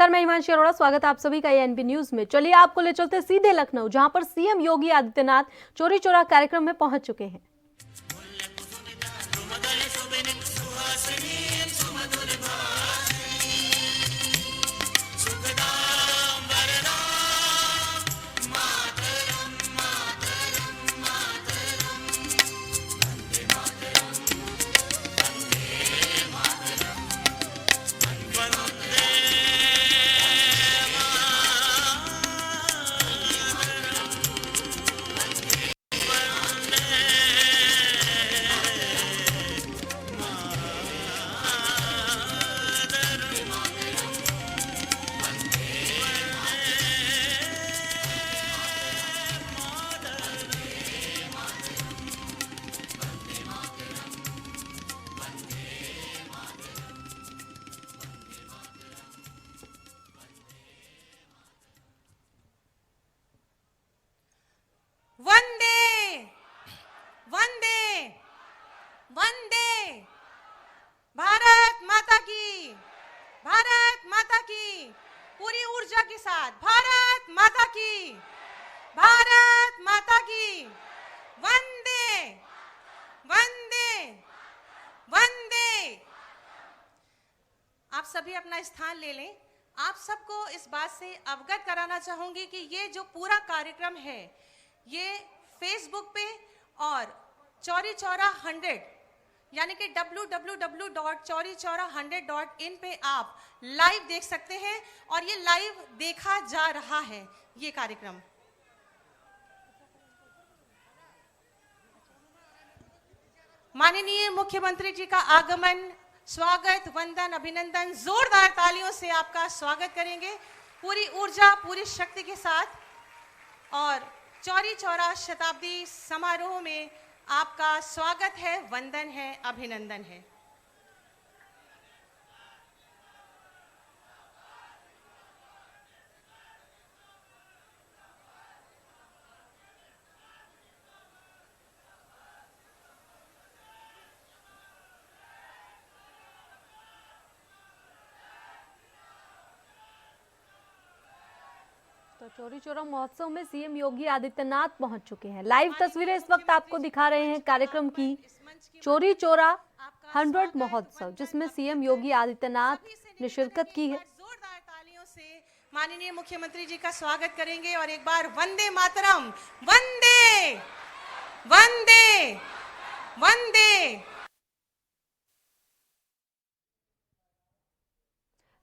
नमस्कार, मैं हिमांशी अरोड़ा। स्वागत है आप सभी का एएनबी न्यूज में। चलिए आपको ले चलते सीधे लखनऊ, जहां पर सीएम योगी आदित्यनाथ चौरी चौरा कार्यक्रम में पहुंच चुके हैं। भारत माता की पूरी ऊर्जा के साथ भारत माता की वंदे वंदे वंदे। आप सभी अपना स्थान ले लें। आप सबको इस बात से अवगत कराना चाहूंगी कि ये जो पूरा कार्यक्रम है ये फेसबुक पे और चौरी चौरा 100 यानी कि www.chaurichaura100.in पे आप लाइव देख सकते हैं और ये लाइव देखा जा रहा है। ये कार्यक्रम माननीय मुख्यमंत्री जी का आगमन, स्वागत, वंदन, अभिनंदन, जोरदार तालियों से आपका स्वागत करेंगे पूरी ऊर्जा पूरी शक्ति के साथ। और चौरी चौरा शताब्दी समारोह में आपका स्वागत है, वंदन है, अभिनंदन है। तो चौरी चौरा महोत्सव में सीएम योगी आदित्यनाथ पहुंच चुके हैं। लाइव तस्वीरें इस वक्त आपको दिखा रहे हैं कार्यक्रम की। चौरी चौरा 100 महोत्सव, जिसमें सीएम योगी आदित्यनाथ ने शिरकत की है। जोरदार तालियों से माननीय मुख्यमंत्री जी का स्वागत करेंगे और एक बार वंदे मातरम, वंदे वंदे वंदे।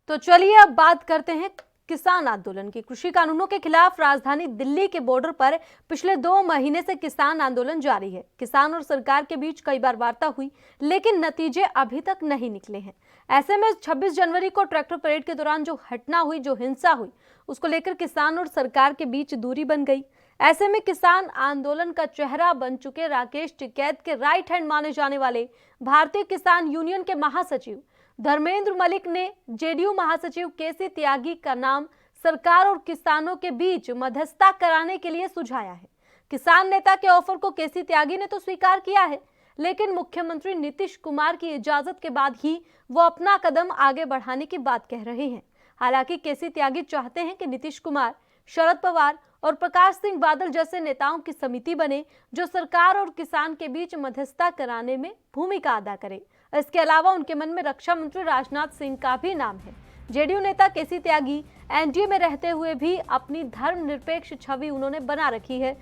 तो चलिए अब बात करते हैं किसान आंदोलन की। कृषि कानूनों के खिलाफ राजधानी दिल्ली के बॉर्डर पर पिछले 2 महीने से किसान आंदोलन जारी है। किसान और सरकार के बीच कई बार वार्ता हुई, लेकिन नतीजे अभी तक नहीं निकले हैं। ऐसे में 26 जनवरी को ट्रैक्टर परेड के दौरान जो घटना हुई, जो हिंसा हुई, उसको लेकर किसान और सरकार के बीच दूरी बन गई। ऐसे में किसान आंदोलन का चेहरा बन चुके राकेश टिकैत के राइट हैंड माने जाने वाले भारतीय किसान यूनियन के महासचिव धर्मेंद्र मलिक ने जेडीयू महासचिव केसी त्यागी का नाम सरकार और किसानों के बीच मध्यस्थता कराने के लिए सुझाया है। किसान नेता के ऑफर को केसी त्यागी ने तो स्वीकार किया है, लेकिन मुख्यमंत्री नीतीश कुमार की इजाजत के बाद ही वो अपना कदम आगे बढ़ाने की बात कह रहे हैं। हालांकि केसी त्यागी चाहते हैं कि नीतीश कुमार, शरद पवार और प्रकाश सिंह बादल जैसे नेताओं की समिति बने, जो सरकार और किसान के बीच मध्यस्थता कराने में भूमिका अदा करे। इसके अलावा उनके मन में रक्षा मंत्री राजनाथ सिंह का भी नाम है। जेडीयू नेता केसी त्यागी एनडीए में रहते हुए भी अपनी धर्मनिरपेक्ष छवि उन्होंने बना रखी है।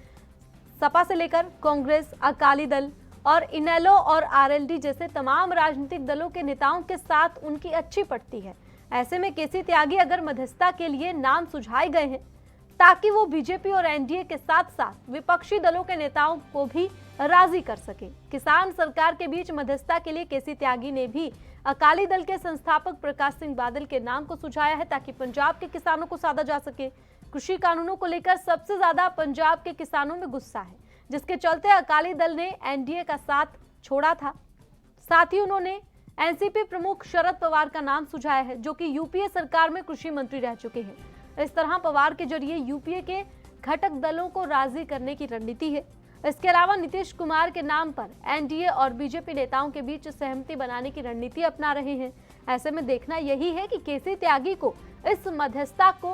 सपा से लेकर कांग्रेस, अकाली दल और इनेलो और आरएलडी जैसे तमाम राजनीतिक दलों के नेताओं के साथ उनकी अच्छी पटती है। ऐसे में केसी त्यागी अगर मध्यस्थता के लिए नाम सुझाए गए हैं ताकि वो बीजेपी और एनडीए के साथ साथ विपक्षी दलों के नेताओं को भी राजी कर सके। किसान सरकार के बीच मध्यस्थता के लिए केसी त्यागी ने भी अकाली दल के संस्थापक प्रकाश सिंह बादल के नाम को सुझाया है, ताकि पंजाब के किसानों को साधा जा सके। कृषि कानूनों को लेकर सबसे ज्यादा पंजाब के किसानों में गुस्सा है, जिसके चलते अकाली दल ने एनडीए का साथ छोड़ा था। साथ ही उन्होंने एनसीपी प्रमुख शरद पवार का नाम सुझाया है, जो कि यूपीए सरकार में कृषि मंत्री रह चुके हैं। इस तरह पवार के जरिए यूपीए के घटक दलों को राजी करने की रणनीति है। इसके अलावा नीतीश कुमार के नाम पर एनडीए और बीजेपी नेताओं के बीच सहमति बनाने की रणनीति अपना रहे हैं। ऐसे में देखना यही है कि केसी त्यागी को इस मध्यस्थता को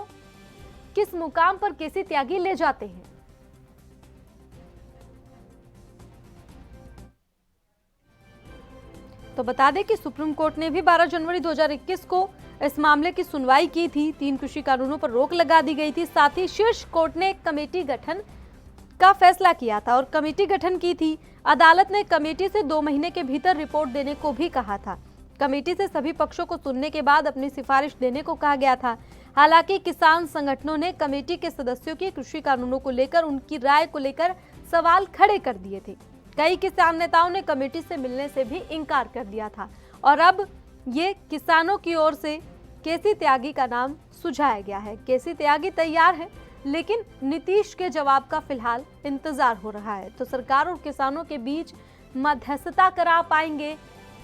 किस मुकाम पर केसी त्यागी ले जाते हैं। तो बता दें कि सुप्रीम कोर्ट ने भी 12 जनवरी 2021 को इस मामले की सुनवाई की थी। 3 कृषि कानूनों पर रोक लगा दी गई थी। साथ ही शीर्ष कोर्ट ने एक कमेटी गठन का फैसला किया था और कमेटी गठन की थी। अदालत ने कमेटी से 2 महीने के भीतर रिपोर्ट देने को भी कहा था। कमेटी से सभी पक्षों को सुनने के बाद अपनी सिफारिश देने को कहा गया था। हालांकि किसान संगठनों ने कमेटी के सदस्यों की कृषि कानूनों को लेकर उनकी राय को लेकर सवाल खड़े कर दिए थे। कई किसान नेताओं ने कमेटी से मिलने से भी इनकार कर दिया था और अब ये किसानों की ओर से केसी त्यागी का नाम सुझाया गया है। केसी त्यागी तैयार है, लेकिन नीतीश के जवाब का फिलहाल इंतजार हो रहा है। तो सरकार और किसानों के बीच मध्यस्थता करा पाएंगे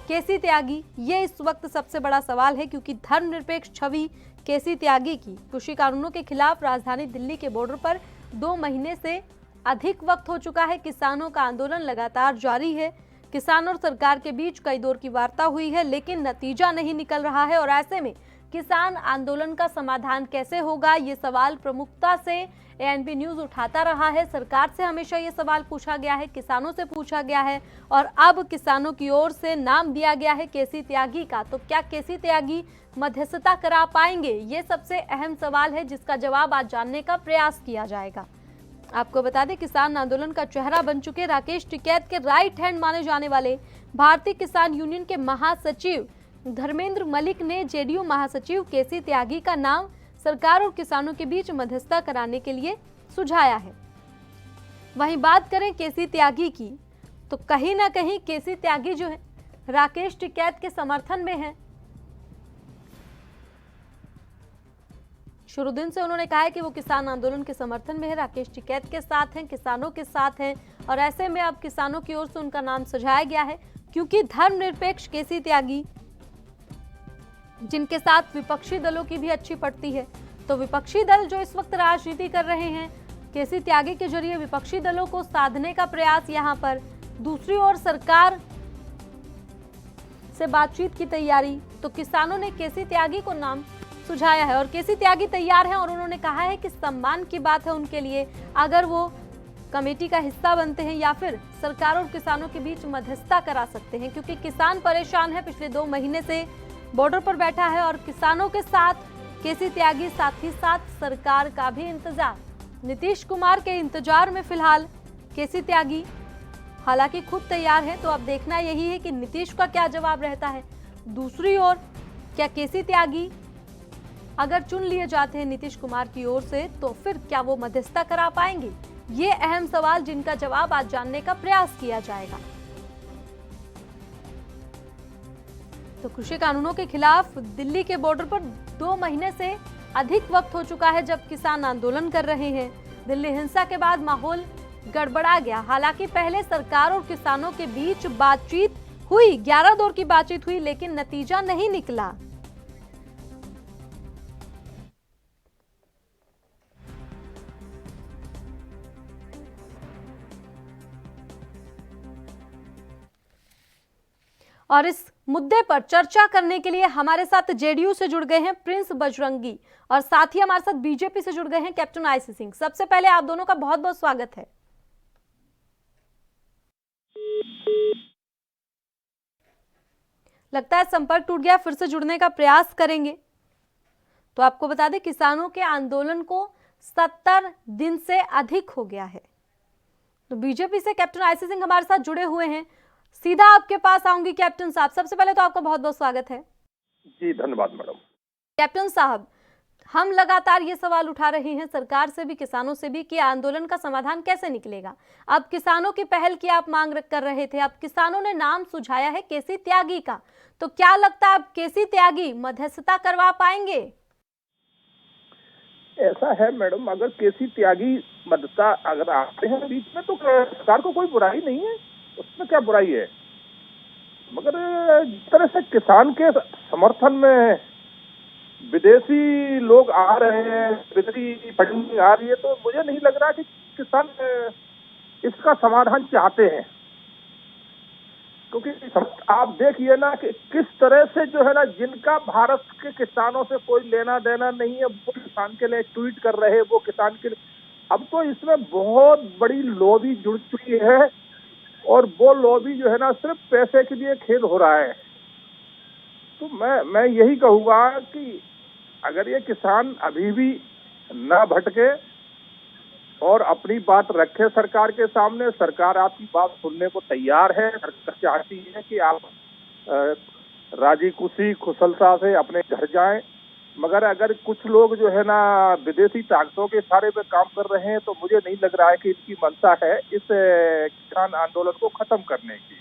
केसी त्यागी, ये इस वक्त सबसे बड़ा सवाल है, क्योंकि धर्मनिरपेक्ष छवि केसी त्यागी की कृषि कानूनों के खिलाफ राजधानी दिल्ली के बॉर्डर पर 2 महीने से अधिक वक्त हो चुका है। किसानों का आंदोलन लगातार जारी है। किसान और सरकार के बीच कई दौर की वार्ता हुई है, लेकिन नतीजा नहीं निकल रहा है और ऐसे में किसान आंदोलन का समाधान कैसे होगा, ये सवाल प्रमुखता से एएनबी न्यूज उठाता रहा है। सरकार से हमेशा ये सवाल पूछा गया है, किसानों से पूछा गया है और अब किसानों की ओर से नाम दिया गया है केसी त्यागी का। तो क्या केसी त्यागी मध्यस्थता करा पाएंगे, ये सबसे अहम सवाल है, जिसका जवाब आज जानने का प्रयास किया जाएगा। आपको बता दें, किसान आंदोलन का चेहरा बन चुके राकेश टिकैत के राइट हैंड माने जाने वाले भारतीय किसान यूनियन के महासचिव धर्मेंद्र मलिक ने जेडीयू महासचिव केसी त्यागी का नाम सरकार और किसानों के बीच मध्यस्थता कराने के लिए सुझाया है। वहीं बात करें केसी त्यागी की, तो कहीं ना कहीं केसी त्यागी जो है राकेश टिकैत के समर्थन में है। शुरू दिन से उन्होंने कहा है कि वो किसान आंदोलन के समर्थन में है, राकेश टिकैत के साथ हैं, किसानों के साथ हैं और ऐसे में अब किसानों की ओर से उनका नाम सुझाया गया है, क्योंकि धर्मनिरपेक्ष केसी त्यागी जिनके साथ विपक्षी दलों की भी अच्छी पड़ती है। तो विपक्षी दल जो इस वक्त राजनीति कर रहे हैं, केसी त्यागी के जरिए विपक्षी दलों को साधने का प्रयास यहाँ पर। दूसरी ओर सरकार से बातचीत की तैयारी। तो किसानों ने केसी त्यागी को नाम सुझाया है और केसी त्यागी तैयार हैं और उन्होंने कहा है कि सम्मान की बात है उनके लिए अगर वो कमेटी का हिस्सा बनते हैं या फिर सरकार और किसानों के बीच मध्यस्थता करा सकते हैं, क्योंकि किसान परेशान है। पिछले 2 महीने से बॉर्डर पर बैठा है और किसानों के साथ केसी त्यागी, साथ ही साथ सरकार का भी इंतजार, नीतीश कुमार के इंतजार में फिलहाल केसी त्यागी हालांकि खुद तैयार है। तो अब देखना यही है कि नीतीश का क्या जवाब रहता है। दूसरी ओर क्या केसी त्यागी अगर चुन लिए जाते हैं नीतीश कुमार की ओर से, तो फिर क्या वो मध्यस्थता करा पाएंगे, ये अहम सवाल जिनका जवाब आज जानने का प्रयास किया जाएगा। तो कृषि कानूनों के खिलाफ दिल्ली के बॉर्डर पर 2 महीने से अधिक वक्त हो चुका है जब किसान आंदोलन कर रहे हैं। दिल्ली हिंसा के बाद माहौल गड़बड़ा गया। हालांकि पहले सरकार और किसानों के बीच बातचीत हुई, 11 दौर की बातचीत हुई, लेकिन नतीजा नहीं निकला। और इस मुद्दे पर चर्चा करने के लिए हमारे साथ जेडीयू से जुड़ गए हैं प्रिंस बजरंगी और साथ ही हमारे साथ बीजेपी से जुड़ गए हैं कैप्टन आईसी सिंह। सबसे पहले आप दोनों का बहुत बहुत स्वागत है। लगता है संपर्क टूट गया, फिर से जुड़ने का प्रयास करेंगे। तो आपको बता दें, किसानों के आंदोलन को 70 दिन से अधिक हो गया है। तो बीजेपी से कैप्टन आईसी सिंह हमारे साथ जुड़े हुए हैं। सीधा आपके पास आऊंगी कैप्टन साहब। सबसे पहले तो आपका बहुत बहुत स्वागत है। जी धन्यवाद मैडम। कैप्टन साहब, हम लगातार ये सवाल उठा रहे हैं सरकार से भी किसानों से भी कि आंदोलन का समाधान कैसे निकलेगा। अब किसानों की पहल की आप मांग कर रहे थे, अब किसानों ने नाम सुझाया है केसी त्यागी का, तो क्या लगता है अब केसी त्यागी मध्यस्थता करवा पाएंगे? ऐसा है मैडम, अगर केसी त्यागी मध्यस्थता अगर आते हैं बीच में तो सरकार को कोई बुराई नहीं है, उसमें क्या बुराई है। मगर जिस तरह से किसान के समर्थन में विदेशी लोग आ रहे हैं, विदेशी फंडिंग आ रही है, तो मुझे नहीं लग रहा कि किसान इसका समाधान चाहते हैं। क्योंकि आप देखिए ना कि किस तरह से जो है ना, जिनका भारत के किसानों से कोई लेना देना नहीं है, वो किसान के लिए ट्वीट कर रहे हैं, वो किसान के लिए। अब तो इसमें बहुत बड़ी लॉबी जुड़ चुकी है और वो लॉबी जो है ना सिर्फ पैसे के लिए खेल हो रहा है। तो मैं यही कहूँगा कि अगर ये किसान अभी भी न भटके और अपनी बात रखे सरकार के सामने, सरकार आपकी बात सुनने को तैयार है। सरकार चाहती है कि आप राजी खुशी कुशलता से अपने घर जाएं, मगर अगर कुछ लोग जो है ना विदेशी ताकतों के इशारे पे काम कर रहे हैं, तो मुझे नहीं लग रहा है कि इनकी मंशा है इस किसान आंदोलन को खत्म करने की।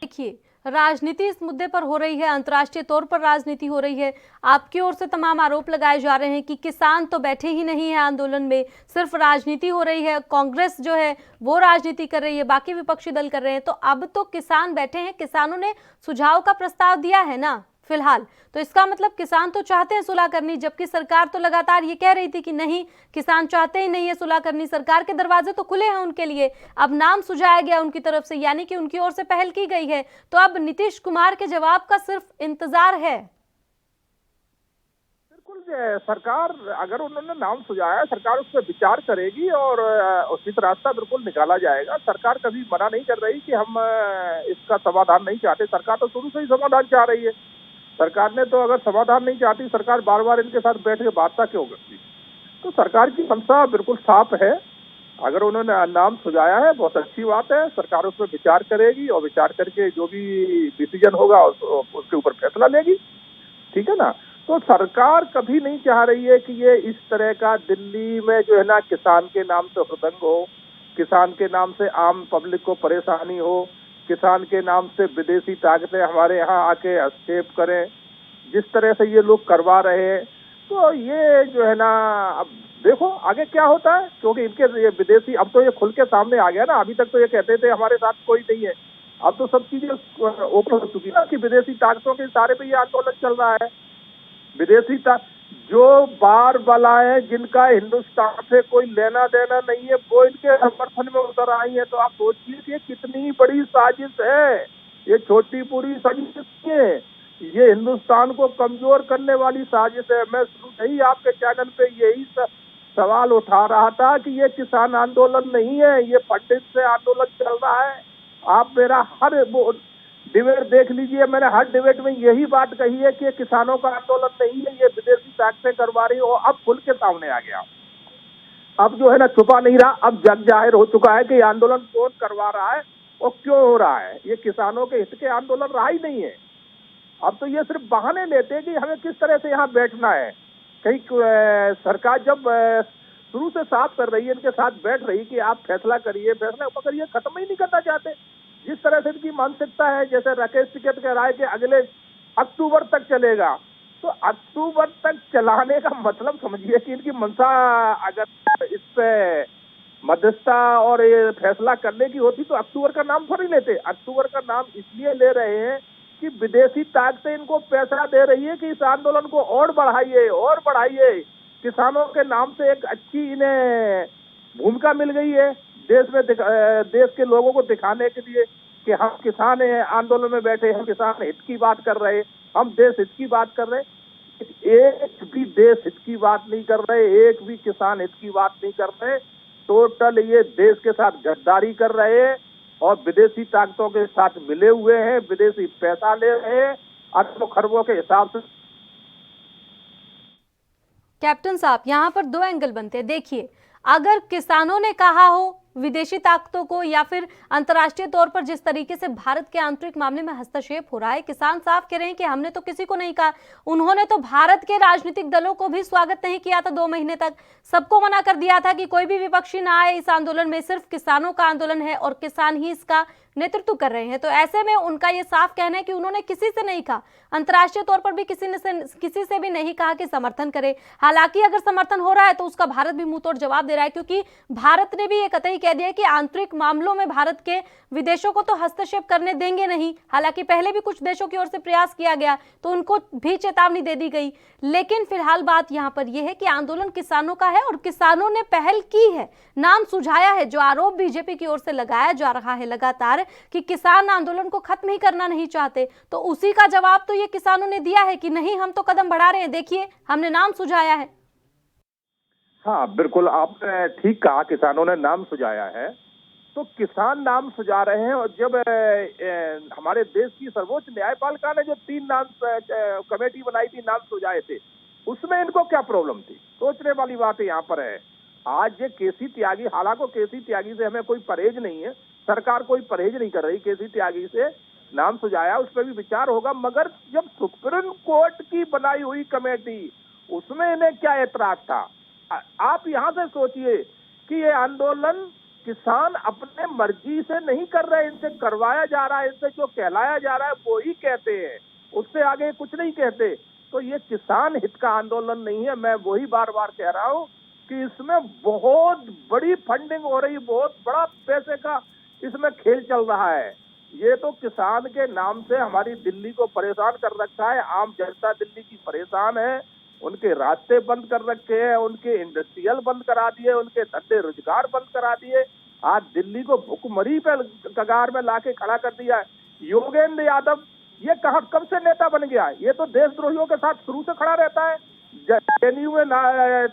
देखिए, राजनीति इस मुद्दे पर हो रही है, अंतर्राष्ट्रीय तौर पर राजनीति हो रही है। आपकी ओर से तमाम आरोप लगाए जा रहे हैं कि किसान तो बैठे ही नहीं है आंदोलन में, सिर्फ राजनीति हो रही है। कांग्रेस जो है वो राजनीति कर रही है, बाकी विपक्षी दल कर रहे हैं। तो अब तो किसान बैठे हैं, किसानों ने सुझाव का प्रस्ताव दिया है ना फिलहाल, तो इसका मतलब किसान तो चाहते हैं सुलह करनी, जबकि सरकार तो लगातार ये कह रही थी कि नहीं, किसान चाहते ही नहीं है सुलह करनी। सरकार के दरवाजे तो खुले हैं उनके लिए। अब नाम सुझाया गया उनकी तरफ से, यानी कि उनकी ओर से पहल की गई है। तो अब नीतीश कुमार के जवाब का सिर्फ इंतजार है। बिल्कुल, सरकार अगर उन्होंने नाम सुझाया, सरकार उस पर विचार करेगी और उचित रास्ता बिल्कुल निकाला जाएगा। सरकार कभी मना नहीं कर रही कि हम इसका समाधान नहीं चाहते। सरकार तो शुरू से ही समाधान चाह रही है। सरकार ने तो अगर समाधान नहीं चाहती, सरकार बार बार इनके साथ बैठ के बातचीत क्यों करती? तो सरकार की मंशा बिल्कुल साफ है। अगर उन्होंने नाम सुझाया है, बहुत अच्छी बात है। सरकार उस पर विचार करेगी और विचार करके जो भी डिसीजन होगा उसके ऊपर फैसला लेगी। ठीक है ना? तो सरकार कभी नहीं चाह रही है कि ये इस तरह का दिल्ली में जो है ना किसान के नाम से हुड़दंग हो, किसान के नाम से आम पब्लिक को परेशानी हो, किसान के नाम से विदेशी ताकतें हमारे यहाँ आके हस्तक्षेप करें, जिस तरह से ये लोग करवा रहे हैं। तो ये जो है ना, अब देखो आगे क्या होता है, क्योंकि इनके ये विदेशी अब तो ये खुल के सामने आ गया ना। अभी तक तो ये कहते थे हमारे साथ कोई नहीं है, अब तो सब चीजें ओपन हो चुकी है कि विदेशी ताकतों के इशारे पे ये आंदोलन चल रहा है। विदेशी जो बार बलाएं जिनका हिंदुस्तान से कोई लेना देना नहीं है, वो इनके समर्थन में उतर आई है। तो आप सोचिए कि कितनी बड़ी साजिश है। ये छोटी पूरी साजिश नहीं है, ये हिंदुस्तान को कमजोर करने वाली साजिश है। मैं शुरू से ही आपके चैनल पे यही सवाल उठा रहा था कि ये किसान आंदोलन नहीं है, ये पंडित से आंदोलन चल रहा है। आप मेरा हर डिबेट देख लीजिए, मैंने हर डिबेट में यही बात कही है कि किसानों का आंदोलन नहीं है, ये विदेशी ताकतें करवा रही हो। अब खुल के सामने आ गया, अब जो है ना छुपा नहीं रहा, अब जग जाहिर हो चुका है कि ये आंदोलन कौन करवा रहा है और क्यों हो रहा है। ये किसानों के हित के आंदोलन रहा ही नहीं है। अब तो ये सिर्फ बहाने लेते हैं कि हमें किस तरह से यहाँ बैठना है। कहीं सरकार जब शुरू से साफ कर रही है, इनके साथ बैठ रही कि आप फैसला करिए, फैसला मगर ये खत्म ही नहीं करना चाहते। जिस तरह से इनकी मानसिकता है, जैसे राकेश टिकैत कह रहा है कि अगले अक्टूबर तक चलेगा, तो अक्टूबर तक चलाने का मतलब समझिए कि इनकी मंशा अगर इस पे मध्यस्थता और ये फैसला करने की होती तो अक्टूबर का नाम थोड़ी लेते। अक्टूबर का नाम इसलिए ले रहे हैं कि विदेशी ताकतें इनको पैसा दे रही है कि इस आंदोलन को और बढ़ाइए और बढ़ाइए। किसानों के नाम से एक अच्छी इन्हें भूमिका मिल गई है देश में, देश के लोगों को दिखाने के लिए कि हम किसान हैं, आंदोलन में बैठे, हम किसान हित की बात कर रहे, हम देश हित की बात कर रहे। एक भी देश हित की बात नहीं कर रहे, एक भी किसान हित की बात नहीं कर रहे। टोटल ये देश के साथ गद्दारी कर रहे हैं और विदेशी ताकतों के साथ मिले हुए हैं, विदेशी पैसा ले रहे हैं अरबों खरबों के हिसाब से। कैप्टन साहब, यहाँ पर दो एंगल बनते हैं। देखिए, अगर किसानों ने कहा हो विदेशी ताकतों को या फिर अंतर्राष्ट्रीय तौर पर जिस तरीके से भारत के आंतरिक मामले में हस्तक्षेप हो रहा है, किसान साफ कह रहे हैं कि हमने तो किसी को नहीं कहा। उन्होंने तो भारत के राजनीतिक दलों को भी स्वागत नहीं किया था 2 महीने तक, सबको मना कर दिया था कि कोई भी विपक्षी ना आए इस आंदोलन में, सिर्फ किसानों का आंदोलन है और किसान ही इसका नेतृत्व कर रहे हैं। तो ऐसे में उनका ये साफ कहना है कि उन्होंने किसी से नहीं कहा, अंतर्राष्ट्रीय तौर पर भी किसी से भी नहीं कहा कि समर्थन करे। हालांकि अगर समर्थन हो रहा है तो उसका भारत भी मुंह तोड़ जवाब दे रहा है, क्योंकि भारत ने भी ये कतई कह दिया कि आंतरिक मामलों में भारत के विदेशों को तो हस्तक्षेप करने देंगे नहीं। हालांकि पहले भी कुछ देशों की ओर से प्रयास किया गया तो उनको भी चेतावनी दे दी गई। लेकिन फिलहाल बात यहां पर यह है कि आंदोलन किसानों का है और किसानों ने पहल की है, नाम सुझाया है। जो आरोप बीजेपी की ओर से लगाया जा रहा है लगातार पर कि किसान आंदोलन को खत्म ही करना नहीं चाहते, तो उसी का जवाब तो ये किसानों ने दिया है कि नहीं, हम तो कदम बढ़ा रहे हैं, देखिए हमने नाम सुझाया है। हाँ बिल्कुल, आपने ठीक कहा, किसानों ने नाम सुझाया है। तो किसान नाम सुझा रहे हैं, और जब हमारे देश की सर्वोच्च न्यायपालिका ने जो 3 नाम कमेटी बनाई थी, नाम सुझाए थे, उसमें इनको क्या प्रॉब्लम थी? सोचने वाली बात यहाँ पर है। आज ये केसी त्यागी, हालांकि केसी त्यागी से हमें कोई परहेज नहीं है, सरकार कोई परहेज नहीं कर रही, केसी त्यागी से नाम सुझाया, उस पर भी विचार होगा, मगर जब सुप्रीम कोर्ट की बनाई हुई कमेटी, उसमें इन्हें क्या ऐतराज था? आप यहाँ से सोचिए कि ये आंदोलन किसान अपने मर्जी से नहीं कर रहे, इनसे करवाया जा रहा है, इनसे जो कहलाया जा रहा है वो ही कहते हैं, उससे आगे कुछ नहीं कहते। तो ये किसान हित का आंदोलन नहीं है। मैं वही बार बार कह रहा हूँ कि इसमें बहुत बड़ी फंडिंग हो रही, बहुत बड़ा पैसे का इसमें खेल चल रहा है। ये तो किसान के नाम से हमारी दिल्ली को परेशान कर रखा है, आम जनता दिल्ली की परेशान है, उनके रास्ते बंद कर रखे हैं, उनके इंडस्ट्रियल बंद करा दिए, उनके धंधे रोजगार बंद करा दिए। आज दिल्ली को भुखमरी पे कगार में लाके खड़ा कर दिया है। योगेंद्र यादव ये कहाँ कब से नेता बन गया? ये तो देशद्रोहियों के साथ शुरू से खड़ा रहता है। जेएनयू में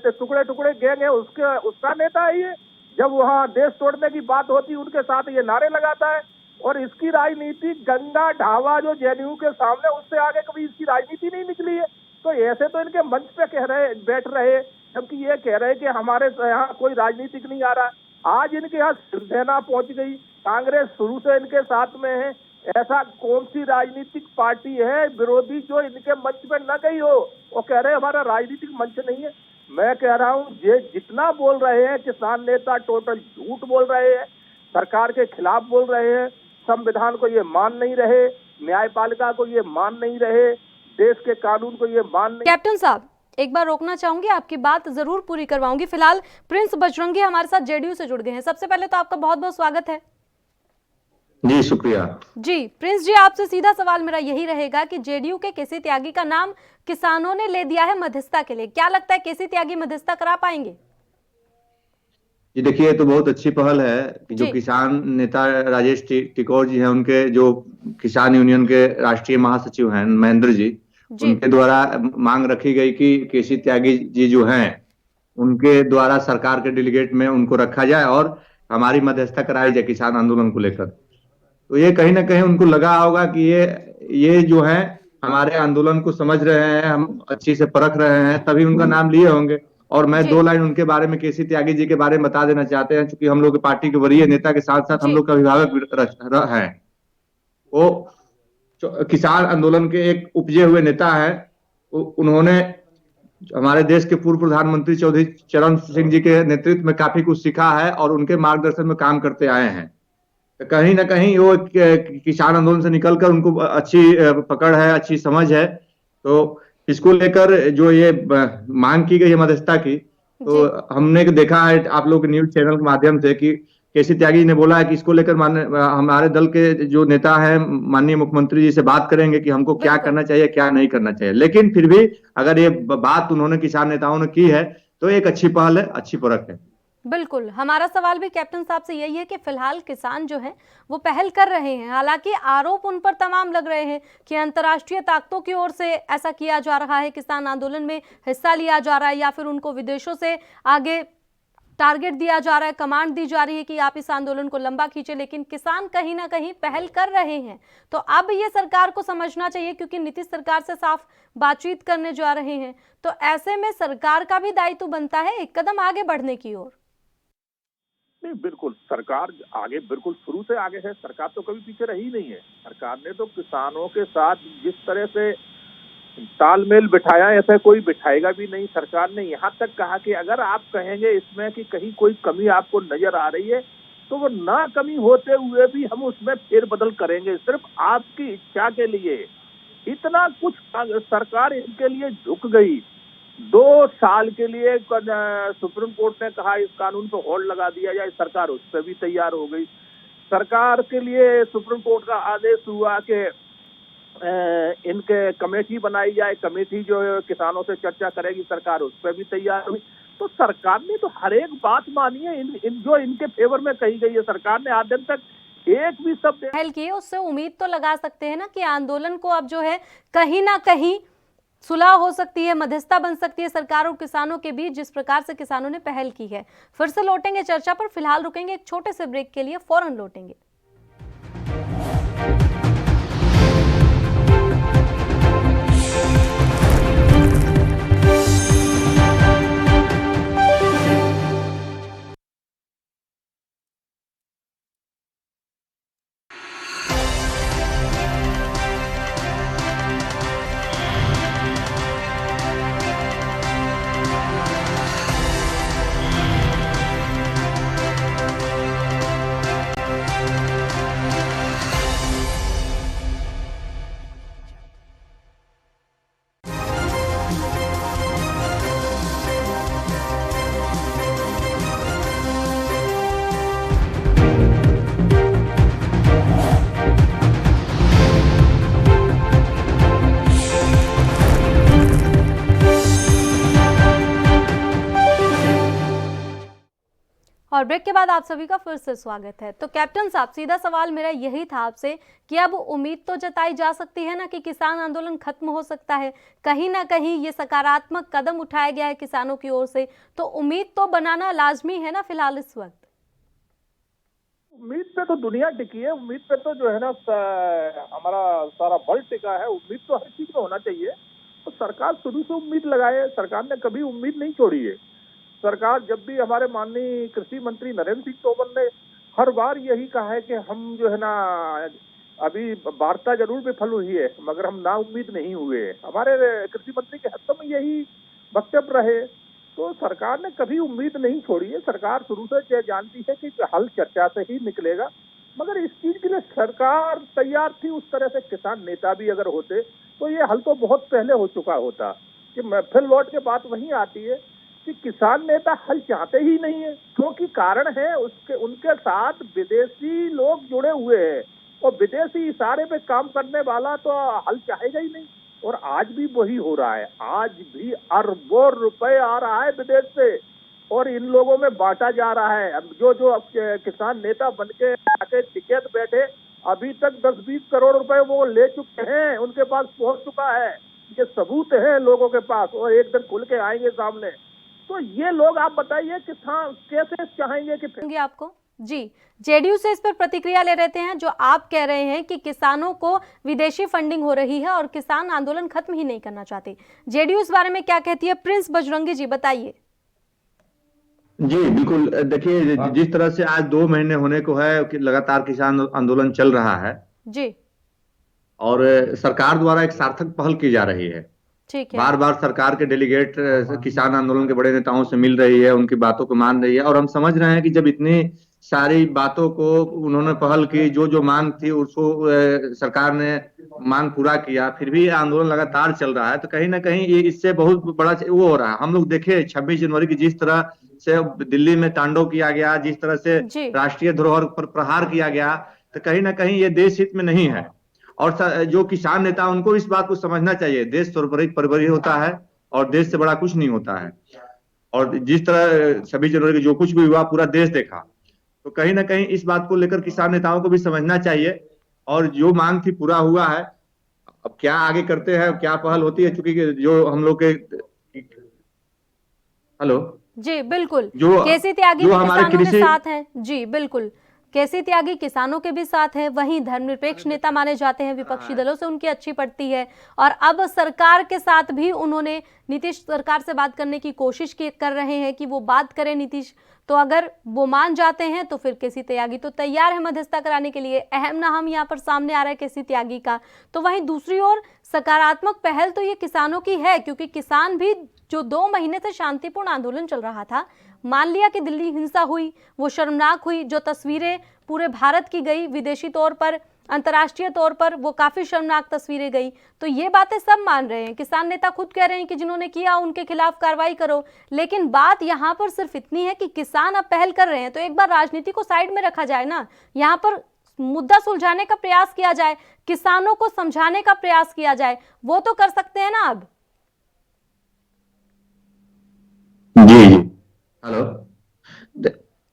टुकड़े टुकड़े गैंग है, उसका नेता है ये। जब वहाँ देश तोड़ने की बात होती है, उनके साथ ये नारे लगाता है। और इसकी राजनीति गंगा ढाबा जो जेएनयू के सामने, उससे आगे कभी इसकी राजनीति नहीं निकली है। तो ऐसे तो इनके मंच पे बैठ रहे, जबकि ये कह रहे कि हमारे यहाँ कोई राजनीतिक नहीं आ रहा। आज इनके यहाँ शिवसेना पहुंच गई, कांग्रेस शुरू से इनके साथ में है। ऐसा कौन सी राजनीतिक पार्टी है विरोधी जो इनके मंच पे न गई हो? वो कह रहे हमारा राजनीतिक मंच नहीं है। मैं कह रहा हूँ ये जितना बोल रहे हैं किसान नेता, टोटल झूठ बोल रहे हैं, सरकार के खिलाफ बोल रहे हैं, संविधान को ये मान नहीं रहे, न्यायपालिका को ये मान नहीं रहे, देश के कानून को ये मान नहीं। कैप्टन साहब, एक बार रोकना चाहूंगी, आपकी बात जरूर पूरी करवाऊंगी। फिलहाल प्रिंस बजरंगी हमारे साथ जेडीयू से जुड़ गए हैं। सबसे पहले तो आपका बहुत बहुत स्वागत है। जी शुक्रिया। जी प्रिंस जी, आपसे सीधा सवाल मेरा यही रहेगा कि जेडीयू के केसी त्यागी का नाम किसानों ने ले दिया है मध्यस्थता के लिए, क्या लगता है केसी त्यागी मध्यस्थता करा पाएंगे? जी देखिए, ये तो बहुत अच्छी पहल है कि जो किसान नेता राजेश टिकोर जी हैं, उनके जो किसान यूनियन के राष्ट्रीय महासचिव हैं महेंद्र जी, उनके द्वारा मांग रखी गई कि केसी त्यागी जी जो हैं उनके द्वारा सरकार के डेलीगेट में उनको रखा जाए और हमारी मध्यस्थता कराई जाए किसान आंदोलन को लेकर। तो ये कहीं ना कहीं उनको लगा होगा कि ये जो है हमारे आंदोलन को समझ रहे हैं, हम अच्छी से परख रहे हैं, तभी उनका नाम लिए होंगे। और मैं 2 लाइन उनके बारे में, केसी त्यागी जी के बारे में बता देना चाहते हैं, क्योंकि हम लोग की पार्टी के वरीय नेता के साथ साथ हम लोग का अभिभावक हैं। वो किसान आंदोलन के एक उपजे हुए नेता है। उन्होंने हमारे देश के पूर्व प्रधानमंत्री चौधरी चरण सिंह जी के नेतृत्व में काफी कुछ सीखा है और उनके मार्गदर्शन में काम करते आए हैं। कहीं ना कहीं वो किसान आंदोलन से निकलकर उनको अच्छी पकड़ है, अच्छी समझ है। तो इसको लेकर जो ये मांग की गई है मध्यस्थता की, तो हमने देखा है आप लोग के न्यूज चैनल के माध्यम से कि केसी त्यागी ने बोला है कि इसको लेकर हमारे दल के जो नेता हैं माननीय मुख्यमंत्री जी से बात करेंगे कि हमको क्या करना चाहिए, क्या नहीं करना चाहिए। लेकिन फिर भी अगर ये बात उन्होंने किसान नेताओं ने की है तो एक अच्छी पहल है, अच्छी परख है। बिल्कुल, हमारा सवाल भी कैप्टन साहब से यही है कि फिलहाल किसान जो हैं वो पहल कर रहे हैं। हालांकि आरोप उन पर तमाम लग रहे हैं कि अंतर्राष्ट्रीय ताकतों की ओर से ऐसा किया जा रहा है, किसान आंदोलन में हिस्सा लिया जा रहा है, या फिर उनको विदेशों से आगे टारगेट दिया जा रहा है, कमांड दी जा रही है कि आप इस आंदोलन को लंबा खींचे। लेकिन किसान कहीं ना कहीं पहल कर रहे हैं। तो अब ये सरकार को समझना चाहिए, क्योंकि नीतीश सरकार से साफ बातचीत करने जा रहे हैं, तो ऐसे में सरकार का भी दायित्व बनता है एक कदम आगे बढ़ने की ओर। नहीं, बिल्कुल सरकार आगे, बिल्कुल शुरू से आगे है। सरकार तो कभी पीछे रही नहीं है। सरकार ने तो किसानों के साथ जिस तरह से तालमेल बिठाया, ऐसा कोई बिठाएगा भी नहीं। सरकार ने यहाँ तक कहा कि अगर आप कहेंगे इसमें कि कहीं कोई कमी आपको नजर आ रही है तो वो ना कमी होते हुए भी हम उसमें फेरबदल करेंगे, सिर्फ आपकी इच्छा के लिए। इतना कुछ सरकार इनके लिए झुक गई। 2 साल के लिए सुप्रीम कोर्ट ने कहा इस कानून पर होल्ड लगा दिया जाए, सरकार उस पर भी तैयार हो गई। सरकार के लिए सुप्रीम कोर्ट का आदेश हुआ कि इनके कमेटी बनाई जाए, कमेटी जो किसानों से चर्चा करेगी, सरकार उस पर भी तैयार हुई। तो सरकार ने तो हर एक बात मानी है, जो इनके फेवर में कही गई है। सरकार ने आज दिन तक एक भी शब्द पहल की है, उससे उम्मीद तो लगा सकते हैं ना कि आंदोलन को अब जो है कहीं ना कहीं सुलह हो सकती है, मध्यस्थता बन सकती है सरकार और किसानों के बीच, जिस प्रकार से किसानों ने पहल की है। फिर से लौटेंगे चर्चा पर, फिलहाल रुकेंगे एक छोटे से ब्रेक के लिए, फौरन लौटेंगे। और ब्रेक के बाद आप सभी का फिर से स्वागत है। तो कैप्टन साहब, सीधा सवाल मेरा यही था आपसे कि अब उम्मीद तो जताई जा सकती है ना कि किसान आंदोलन खत्म हो सकता है, कहीं ना कहीं ये सकारात्मक कदम उठाया गया है किसानों की ओर से, तो उम्मीद तो बनाना लाजमी है ना फिलहाल इस वक्त। उम्मीद पे तो दुनिया टिकी है, उम्मीद पे तो जो है ना हमारा सारा वर्ल्ड टिका है। उम्मीद तो हर चीज में होना चाहिए। तो सरकार शुरू से उम्मीद लगाए, सरकार ने कभी उम्मीद नहीं छोड़ी है। सरकार जब भी, हमारे माननीय कृषि मंत्री नरेंद्र सिंह तोमर ने हर बार यही कहा है कि हम जो है ना, अभी वार्ता जरूर विफल हुई है मगर हम ना उम्मीद नहीं हुए। हमारे कृषि मंत्री के हत्या में यही वक्तव्य रहे। तो सरकार ने कभी उम्मीद नहीं छोड़ी है। सरकार शुरू से जानती है कि हल चर्चा से ही निकलेगा, मगर इस चीज के लिए सरकार तैयार थी। उस तरह से किसान नेता भी अगर होते तो ये हल तो बहुत पहले हो चुका होता। कि फिर लौट के बात वही आती है कि किसान नेता हल चाहते ही नहीं है, क्योंकि कारण है उसके, उनके साथ विदेशी लोग जुड़े हुए हैं और विदेशी इशारे पे काम करने वाला तो हल चाहेगा ही नहीं। और आज भी वही हो रहा है। आज भी अरबों रुपए आ रहा है विदेश से और इन लोगों में बांटा जा रहा है। अब जो किसान नेता बन के आके टिकट बैठे, अभी तक 10-20 करोड़ रुपए वो ले चुके हैं, उनके पास पहुंच चुका है। ये सबूत है लोगों के पास और एक दिन खुल के आएंगे सामने। तो ये लोग, आप बताइए किसान कैसे चाहेंगे कि आपको जी जेडीयू से इस पर प्रतिक्रिया ले रहे हैं, जो आप कह रहे हैं कि किसानों को विदेशी फंडिंग हो रही है और किसान आंदोलन खत्म ही नहीं करना चाहते। जेडीयू इस बारे में क्या कहती है? प्रिंस बजरंगी जी बताइए। जी बिल्कुल, देखिए जिस तरह से आज 2 महीने होने को है कि लगातार किसान आंदोलन चल रहा है जी, और सरकार द्वारा एक सार्थक पहल की जा रही है। ठीक है। बार बार सरकार के डेलीगेट किसान आंदोलन के बड़े नेताओं से मिल रही है, उनकी बातों को मान रही है और हम समझ रहे हैं कि जब इतनी सारी बातों को उन्होंने पहल की, जो जो मांग थी उसको सरकार ने मांग पूरा किया, फिर भी आंदोलन लगातार चल रहा है, तो कहीं ना कहीं ये इससे बहुत बड़ा वो हो रहा है। हम लोग देखे 26 जनवरी की जिस तरह से दिल्ली में तांडव किया गया, जिस तरह से राष्ट्रीय धरोहर पर प्रहार किया गया, तो कहीं ना कहीं ये देश हित में नहीं है। और जो किसान नेता, उनको इस बात को समझना चाहिए, देश सर्वोपरि परिवार होता है और देश से बड़ा कुछ नहीं होता है। और जिस तरह 26 जनवरी की जो कुछ भी हुआ पूरा देश देखा, तो कहीं ना कहीं इस बात को लेकर किसान नेताओं को भी समझना चाहिए। और जो मांग थी पूरा हुआ है, अब क्या आगे करते हैं, क्या पहल होती है, चूंकि जो हम लोग के हेलो जी बिल्कुल, जो केसी त्यागी जो भी हमारे किसानों के कृषि साथ हैं। जी बिल्कुल, केसी त्यागी किसानों के भी साथ हैं, वहीं धर्मनिरपेक्ष नेता माने जाते हैं, विपक्षी दलों से उनकी अच्छी पड़ती है और अब सरकार के साथ भी उन्होंने नीतीश सरकार से बात करने की कोशिश कर रहे हैं कि वो बात करें नीतीश। तो अगर वो मान जाते हैं तो फिर केसी त्यागी तो तैयार है मध्यस्थता कराने के लिए। अहम नाम यहाँ पर सामने आ रहा है केसी त्यागी का। तो वहीं दूसरी ओर सकारात्मक पहल तो ये किसानों की है, क्योंकि किसान भी जो 2 महीने से शांतिपूर्ण आंदोलन चल रहा था, मान लिया कि दिल्ली हिंसा हुई, वो शर्मनाक हुई, जो तस्वीरें पूरे भारत की गई, विदेशी तौर पर अंतर्राष्ट्रीय तौर पर वो काफी शर्मनाक तस्वीरें गई, तो ये बातें सब मान रहे हैं। किसान नेता खुद कह रहे हैं कि जिन्होंने किया उनके खिलाफ कार्रवाई करो। लेकिन बात यहाँ पर सिर्फ इतनी है कि किसान अब पहल कर रहे हैं, तो एक बार राजनीति को साइड में रखा जाए ना, यहाँ पर मुद्दा सुलझाने का प्रयास किया जाए, किसानों को समझाने का प्रयास किया जाए, वो तो कर सकते हैं ना अब। जी जी हेलो,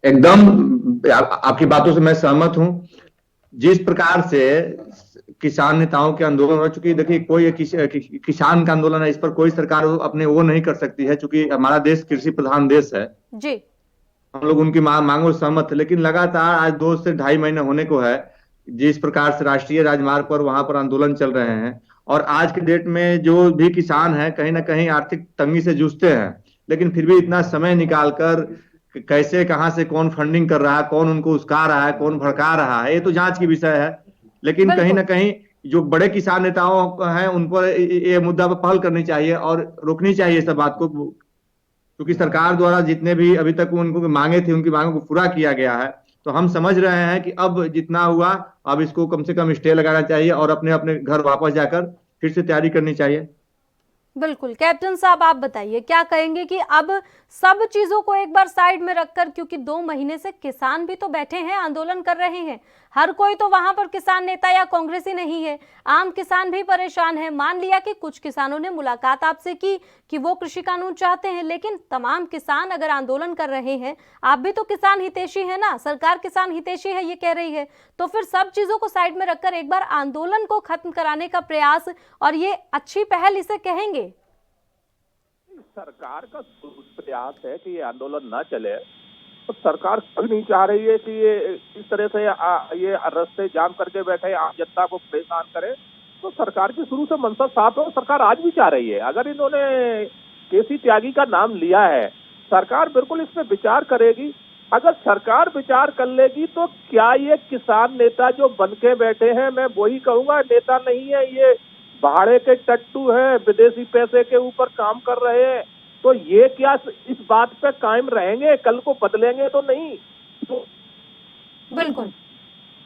एकदम आपकी बातों से मैं सहमत हूं। जिस प्रकार से किसान नेताओं के आंदोलन हो चुकी, देखिए कोई किसान का आंदोलन है, इस पर कोई सरकार अपने वो नहीं कर सकती है, क्योंकि हमारा देश कृषि प्रधान देश है जी। हम लोग उनकी मांगों से सहमत थे। लेकिन लगातार आज 2 से ढाई महीने होने को है जिस प्रकार से राष्ट्रीय राजमार्ग पर वहां पर आंदोलन चल रहे हैं, और आज के डेट में जो भी किसान है कहीं ना कहीं आर्थिक तंगी से जूझते हैं, लेकिन फिर भी इतना समय निकालकर कैसे कहां से कौन फंडिंग कर रहा है, कौन उनको उस्का रहा है, कौन भड़का रहा है, ये तो जांच की विषय है। लेकिन कहीं ना कहीं जो बड़े किसान नेताओं हैं उन पर ये मुद्दा पर पहल करनी चाहिए और रोकनी चाहिए सब बात को, क्योंकि सरकार द्वारा जितने भी अभी तक उनको मांगे थे उनकी मांगों को पूरा किया गया है। तो हम समझ रहे हैं कि अब जितना हुआ अब इसको कम से कम स्टे लगाना चाहिए और अपने अपने घर वापस जाकर फिर से तैयारी करनी चाहिए। बिल्कुल कैप्टन साहब, आप बताइए क्या कहेंगे कि अब सब चीजों को एक बार साइड में रखकर, क्योंकि 2 महीने से किसान भी तो बैठे हैं, आंदोलन कर रहे हैं, हर कोई तो वहां पर किसान नेता या कांग्रेसी नहीं है, आम किसान भी परेशान है। मान लिया कि कुछ किसानों ने मुलाकात आपसे की कि वो कृषि कानून चाहते हैं, लेकिन तमाम किसान अगर आंदोलन कर रहे हैं, आप भी तो किसान हितैषी है ना, सरकार किसान हितैषी है ये कह रही है, तो फिर सब चीजों को साइड में रखकर एक बार आंदोलन को खत्म कराने का प्रयास, और ये अच्छी पहल इसे कहेंगे? सरकार का प्रयास है कि ये आंदोलन ना चले, तो सरकार कभी नहीं चाह रही है कि ये इस तरह से ये रास्ते जाम करके बैठे आम जनता को परेशान करे। तो सरकार की शुरू से मंशा साफ है, सरकार आज भी चाह रही है। अगर इन्होंने केसी त्यागी का नाम लिया है, सरकार बिल्कुल इस पे विचार करेगी। अगर सरकार विचार कर लेगी तो क्या ये किसान नेता जो बन के बैठे हैं, मैं वही कहूंगा नेता नहीं है, ये भाड़े के टट्टू हैं, विदेशी पैसे के ऊपर काम कर रहे हैं, तो ये क्या इस बात पे कायम रहेंगे? कल को बदलेंगे तो नहीं। तो बिल्कुल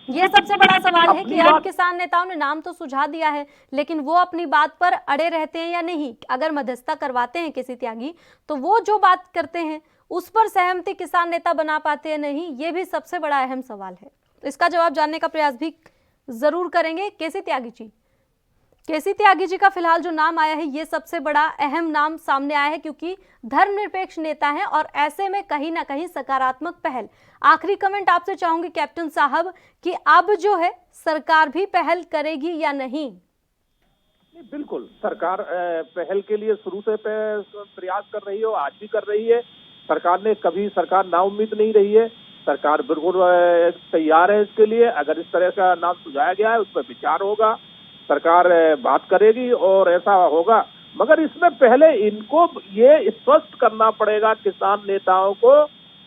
ये सबसे बड़ा सवाल है कि अब किसान नेताओं ने नाम तो सुझा दिया है, लेकिन वो अपनी बात पर अड़े रहते हैं या नहीं। अगर मध्यस्थता करवाते हैं केसी त्यागी, तो वो जो बात करते हैं उस पर सहमति किसान नेता बना पाते हैं नहीं, ये भी सबसे बड़ा अहम सवाल है। तो इसका जवाब जानने का प्रयास भी जरूर करेंगे। केसी त्यागी जी का फिलहाल जो नाम आया है ये सबसे बड़ा अहम नाम सामने आया है, क्योंकि धर्मनिरपेक्ष नेता हैं और ऐसे में कहीं ना कहीं सकारात्मक पहल। आखिरी कमेंट आपसे चाहूंगी कैप्टन साहब कि अब जो है सरकार भी पहल करेगी या नहीं? बिल्कुल, सरकार पहल के लिए शुरू से प्रयास कर रही है और आज भी कर रही है। सरकार ने कभी नाउम्मीद नहीं रही है, सरकार बिल्कुल तैयार है इसके लिए। अगर इस तरह का नाम सुझाया गया है उस पर विचार होगा, सरकार बात करेगी और ऐसा होगा। मगर इसमें पहले इनको ये स्पष्ट करना पड़ेगा किसान नेताओं को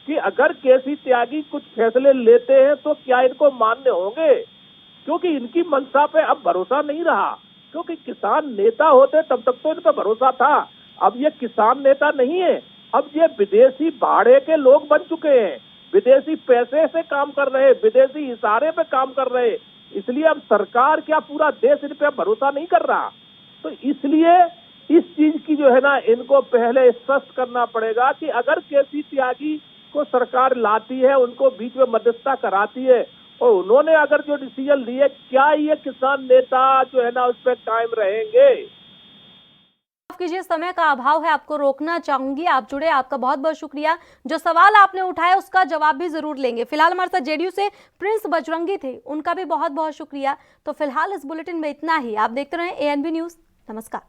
कि अगर केसी त्यागी कुछ फैसले लेते हैं तो क्या इनको मान्य होंगे, क्योंकि इनकी मंशा पे अब भरोसा नहीं रहा। क्योंकि किसान नेता होते तब तक तो इनका भरोसा था, अब ये किसान नेता नहीं है, अब ये विदेशी भाड़े के लोग बन चुके हैं, विदेशी पैसे से काम कर रहे, विदेशी इशारे पे काम कर रहे। इसलिए अब सरकार क्या पूरा देश इन पे भरोसा नहीं कर रहा। तो इसलिए इस चीज की जो है ना, इनको पहले स्पष्ट करना पड़ेगा कि अगर केसी त्यागी को सरकार लाती है, उनको बीच में मध्यस्थता कराती है और उन्होंने अगर जो डिसीजन लिए, क्या ये किसान नेता जो है ना उस पर कायम रहेंगे? कीजिए, समय का अभाव है, आपको रोकना चाहूंगी। आप जुड़े, आपका बहुत बहुत शुक्रिया। जो सवाल आपने उठाया उसका जवाब भी जरूर लेंगे। फिलहाल हमारे साथ जेडीयू से प्रिंस बजरंगी थे, उनका भी बहुत बहुत शुक्रिया। तो फिलहाल इस बुलेटिन में इतना ही। आप देखते रहें ANB न्यूज। नमस्कार।